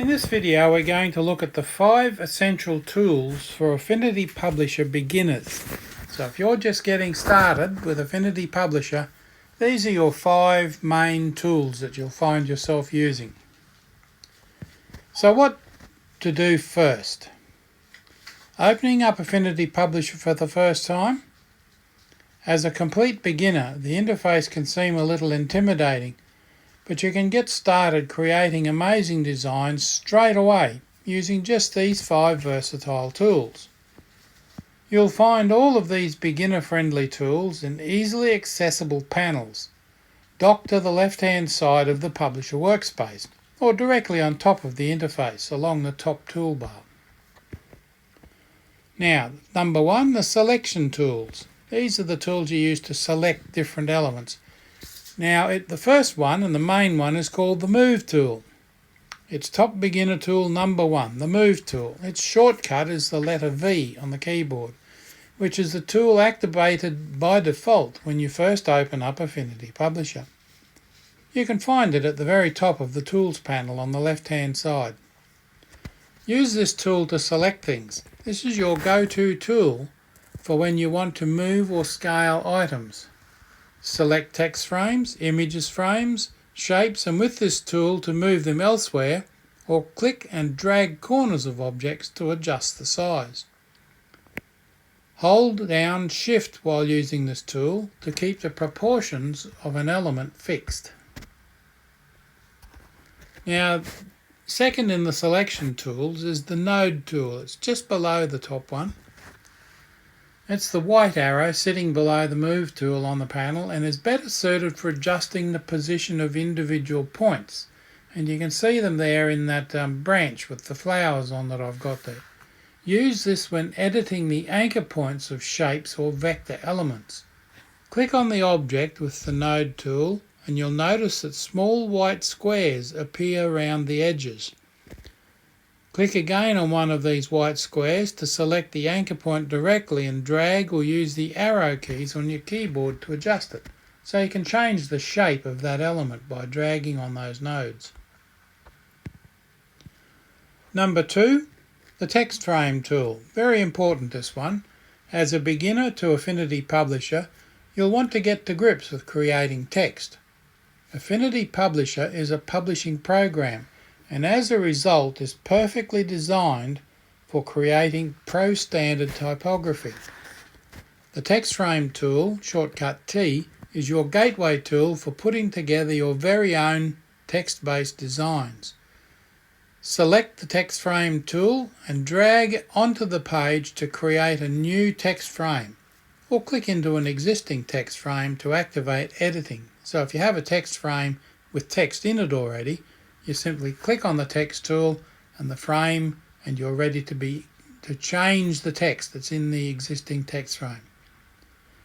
In this video we're going to look at the 5 essential tools for Affinity Publisher beginners. So if you're just getting started with Affinity Publisher, these are your 5 main tools that you'll find yourself using. So what to do first? Opening up Affinity Publisher for the first time. As a complete beginner, the interface can seem a little intimidating, but you can get started creating amazing designs straight away using just these 5 versatile tools. You'll find all of these beginner-friendly tools in easily accessible panels, docked to the left-hand side of the Publisher workspace, or directly on top of the interface along the top toolbar. Now, number 1, the selection tools. These are the tools you use to select different elements. Now, the first one and the main one is called the Move tool. It's top beginner tool number 1, the Move tool. Its shortcut is the letter V on the keyboard, which is the tool activated by default when you first open up Affinity Publisher. You can find it at the very top of the Tools panel on the left-hand side. Use this tool to select things. This is your go-to tool for when you want to move or scale items. Select text frames, images frames, shapes, and with this tool to move them elsewhere, or click and drag corners of objects to adjust the size. Hold down Shift while using this tool to keep the proportions of an element fixed. Now, second in the selection tools is the Node tool. It's just below the top one. It's the white arrow sitting below the Move tool on the panel and is better suited for adjusting the position of individual points. And you can see them there in that branch with the flowers on that I've got there. Use this when editing the anchor points of shapes or vector elements. Click on the object with the Node tool and you'll notice that small white squares appear around the edges. Click again on one of these white squares to select the anchor point directly and drag or use the arrow keys on your keyboard to adjust it. So you can change the shape of that element by dragging on those nodes. Number 2, the Text Frame tool. Very important, this one. As a beginner to Affinity Publisher, you'll want to get to grips with creating text. Affinity Publisher is a publishing program, and as a result is perfectly designed for creating pro-standard typography. The Text Frame tool, shortcut T, is your gateway tool for putting together your very own text-based designs. Select the Text Frame tool and drag onto the page to create a new text frame, or click into an existing text frame to activate editing. So if you have a text frame with text in it already, you simply click on the text tool and the frame and you're ready to change the text that's in the existing text frame.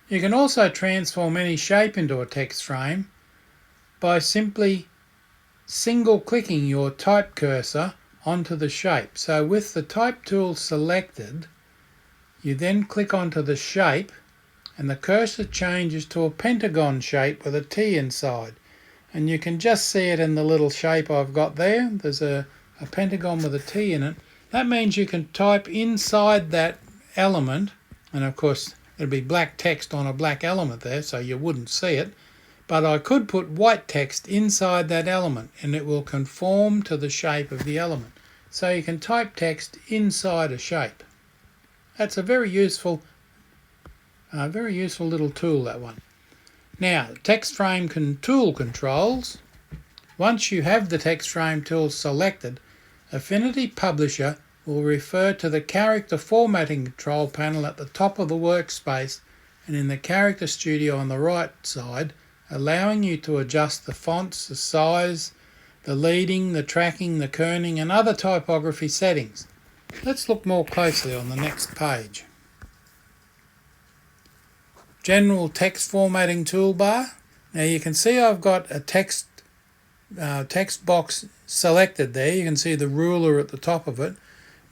You can also transform any shape into a text frame by simply single clicking your type cursor onto the shape. So with the type tool selected, you then click onto the shape and the cursor changes to a pentagon shape with a T inside. And you can just see it in the little shape I've got there. There's a pentagon with a T in it. That means you can type inside that element, and of course there'd be black text on a black element there, so you wouldn't see it. But I could put white text inside that element and it will conform to the shape of the element. So you can type text inside a shape. That's a very useful little tool, that one. Now, text frame tool controls. Once you have the text frame tool selected, Affinity Publisher will refer to the character formatting control panel at the top of the workspace and in the character studio on the right side, allowing you to adjust the fonts, the size, the leading, the tracking, the kerning and other typography settings. Let's look more closely on the next page. General text formatting toolbar. Now you can see I've got a text box selected there. You can see the ruler at the top of it.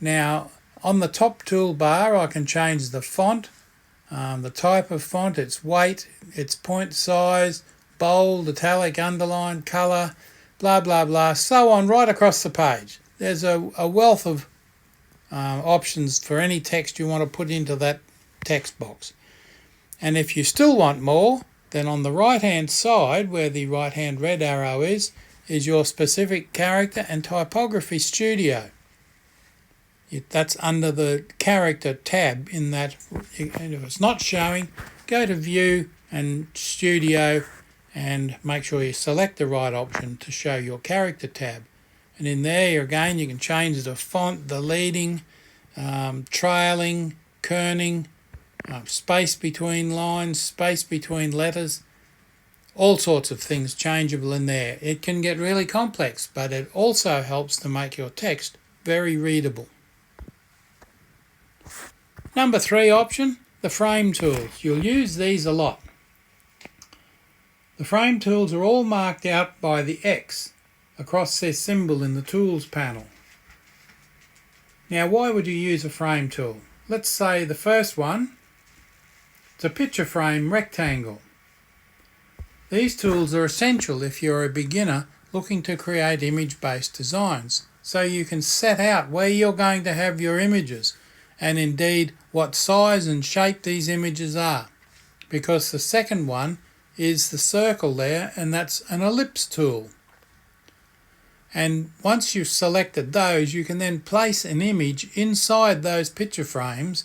Now on the top toolbar I can change the font, the type of font, its weight, its point size, bold, italic, underline, colour, blah blah blah, so on right across the page. there's a wealth of options for any text you want to put into that text box. And if you still want more, then on the right hand side, where the right hand red arrow is your specific character and typography studio. That's under the character tab in that. And if it's not showing, go to view and studio and make sure you select the right option to show your character tab. And in there again you can change the font, the leading, trailing, kerning, space between lines, space between letters, all sorts of things changeable in there. It can get really complex, but it also helps to make your text very readable. Number 3 option, the frame tools. You'll use these a lot. The frame tools are all marked out by the X across their symbol in the tools panel. Now, why would you use a frame tool? Let's say the first one, it's a picture frame rectangle. These tools are essential if you're a beginner looking to create image-based designs, so you can set out where you're going to have your images and indeed what size and shape these images are, because the second one is the circle there, and that's an ellipse tool. And once you've selected those, you can then place an image inside those picture frames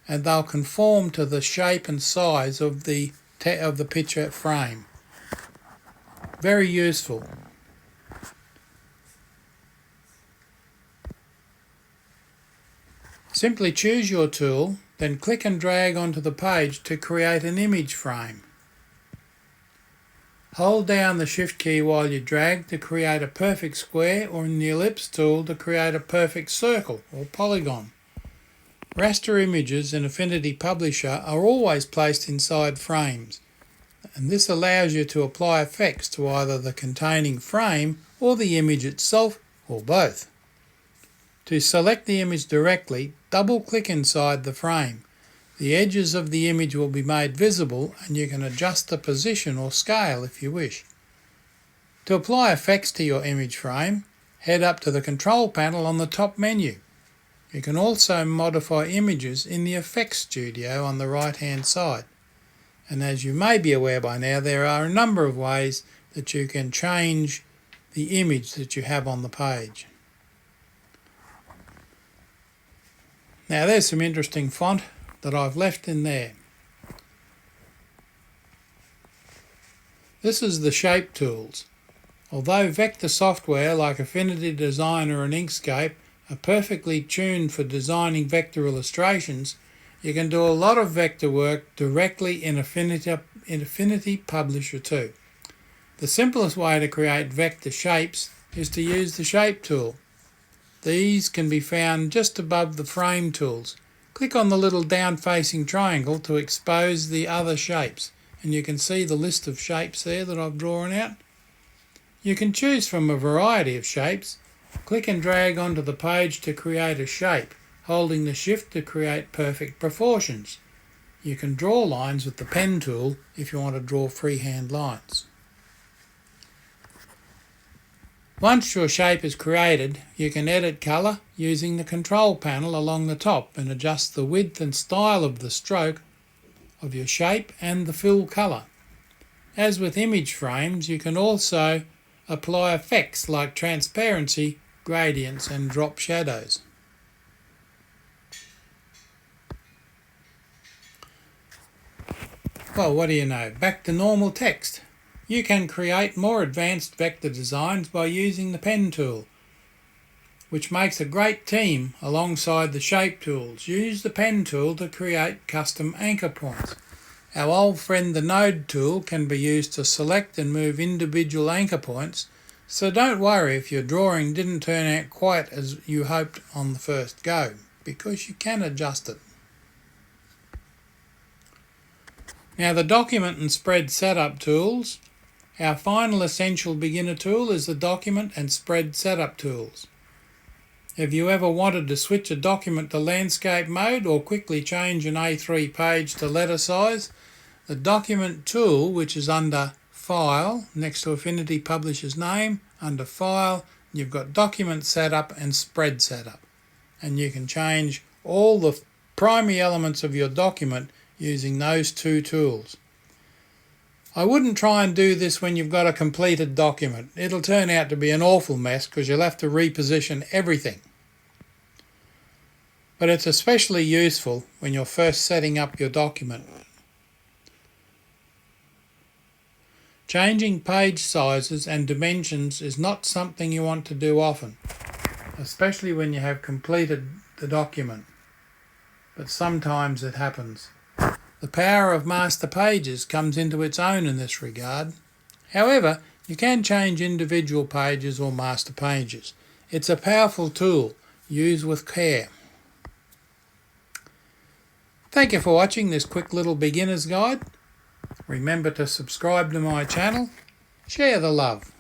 and they'll conform to the shape and size of the picture frame. Very useful. Simply choose your tool, then click and drag onto the page to create an image frame. Hold down the Shift key while you drag to create a perfect square, or in the ellipse tool to create a perfect circle or polygon. Raster images in Affinity Publisher are always placed inside frames, and this allows you to apply effects to either the containing frame or the image itself, or both. To select the image directly, double-click inside the frame. The edges of the image will be made visible, and you can adjust the position or scale if you wish. To apply effects to your image frame, head up to the control panel on the top menu. You can also modify images in the Effects Studio on the right-hand side. And as you may be aware by now, there are a number of ways that you can change the image that you have on the page. Now there's some interesting font that I've left in there. This is the shape tools. Although vector software like Affinity Designer and Inkscape are perfectly tuned for designing vector illustrations, you can do a lot of vector work directly in Affinity Publisher too. The simplest way to create vector shapes is to use the shape tool. These can be found just above the frame tools. Click on the little down-facing triangle to expose the other shapes, and you can see the list of shapes there that I've drawn out. You can choose from a variety of shapes. Click and drag onto the page to create a shape, holding the Shift to create perfect proportions. You can draw lines with the pen tool if you want to draw freehand lines. Once your shape is created, you can edit colour using the control panel along the top and adjust the width and style of the stroke of your shape and the fill colour. As with image frames, you can also apply effects like transparency, gradients and drop shadows. Well, what do you know? Back to normal text. You can create more advanced vector designs by using the pen tool, which makes a great team alongside the shape tools. Use the pen tool to create custom anchor points. Our old friend the node tool can be used to select and move individual anchor points, so don't worry if your drawing didn't turn out quite as you hoped on the first go, because you can adjust it. Now the document and spread setup tools. Our final essential beginner tool is the document and spread setup tools. Have you ever wanted to switch a document to landscape mode or quickly change an A3 page to letter size? The document tool, which is under File, next to Affinity Publisher's name, under File, you've got document setup and spread setup, and you can change all the primary elements of your document using those two tools. I wouldn't try and do this when you've got a completed document. It'll turn out to be an awful mess because you'll have to reposition everything. But it's especially useful when you're first setting up your document. Changing page sizes and dimensions is not something you want to do often, especially when you have completed the document. But sometimes it happens. The power of master pages comes into its own in this regard. However, you can change individual pages or master pages. It's a powerful tool. Use with care. Thank you for watching this quick little beginner's guide. Remember to subscribe to my channel. Share the love.